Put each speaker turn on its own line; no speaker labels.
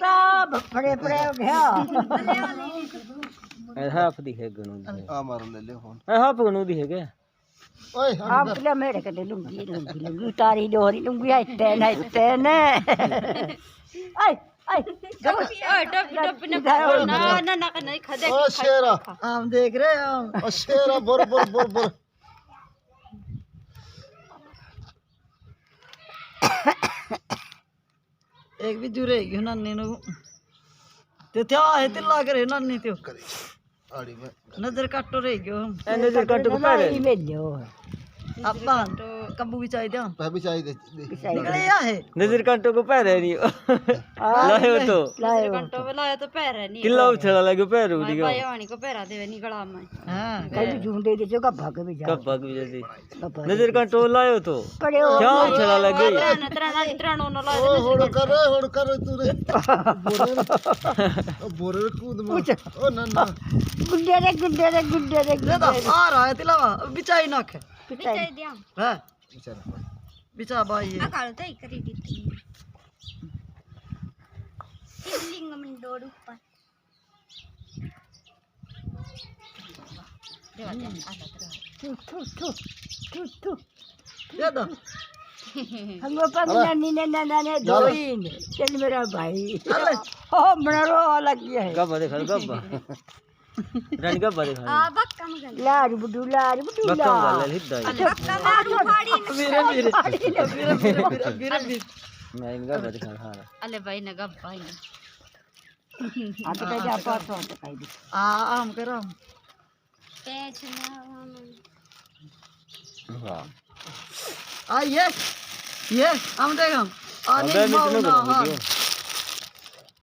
ਤਾਂ ਫੜੇ ਫੜੇ ਗਿਆ
ਇਹ ਹਾਫ ਦੀ ਹੈ ਗਣੂ ਦੀ
ਆ ਮਾਰਨ ਲੈ ਲਿਓ ਹੁਣ
ਇਹ ਹਾਫ ਗਣੂ ਦੀ ਹੈਗੇ
ਓਏ
ਆਪ ਲੈ ਮੇਰੇ ਕਦੇ ਲੁੰਗੀ ਲੁੰਗੀ ਲੁੰਗੀ ਤਾਰੀ ਡੋਰੀ ਲੁੰਗੀ ਇੱਥੇ ਨਾ ਆਈ ਆਈ
टप ना ना ना नहीं खदे
ਓ ਸ਼ੇਰਾ
ਆਮ ਦੇਖ ਰਹੇ ਆਮ
ਓ ਸ਼ੇਰਾ ਬੁਰ ਬੁਰ ਬੁਰ ਬੁਰ
ਇੱਕ ਵੀ ਜੁਰੇ ਗਈ ਨਾਨੀ ਨੂੰ ਤੇ ਥਿਆ ਹੈ ਤੇ ਲੱਗ ਰਹੇ ਨਾਨੀ ਤੇ
ਆੜੀ ਮੈਂ
ਨਜ਼ਰ ਕੱਟੋ ਰਹਿ ਗਿਓ
ਇਹ ਨਜ਼ਰ ਕੱਟ ਕੋ ਪੈ
ਆਪਾਂ ਕੱਬੂ ਵੀ ਚਾਹੀਦੇ ਆ
ਪੈ ਵੀ ਚਾਹੀਦੇ
ਨਿਕਲੇ ਆ ਹੈ
नजर कांटो को पैर है नहीं लाए हो तो
घंटों में लाया तो पैर है नहीं
किला उछला लगे पैर उड़ी गया
भाई वाणी को पैरा देवे निकला मैं
हां कभी झुंडे दे जो गब्बा के भी जा
कब भाग भी जैसी नजर कांटो लाए हो तो
पड़े हो
क्या उछला लगे
त्रणों न
ਓ ਹੁਣ ਕਰ ਤੂੰ ਰੇ ਬੋਰੇ ਕੂਦ ਮਾ ਓ ਨੰਨਾ
गुड्डे रे दादा आ रहा है तिलावा बिचाई नाख
बिचाई दिया
हां
ਵਿਚਾਰਾ
बिचा भाई ये
अकाल तो ही करी दी थी शिवलिंग में डोर ऊपर देवा दे आला
थू दादा हम अपन नानी ने दो ही चल मेरा भाई ओ मरो अलग है
गब्बा देखा गब्बा रानी गब्बा देखा
आ बक्का मगन
लार बुडू
बक्का वाला हिद्दा
बक्का मारू फाड़ी
मेरे
मैं इनका गब्बा देखा हां
अले भाई ने गब्बा ही
आ तो जा पास हो तो कहीं आ आम करो
पेच ना
वाह
आ ये हम देखो आ
अबे
नहीं
मिटनो
माओ ना
करो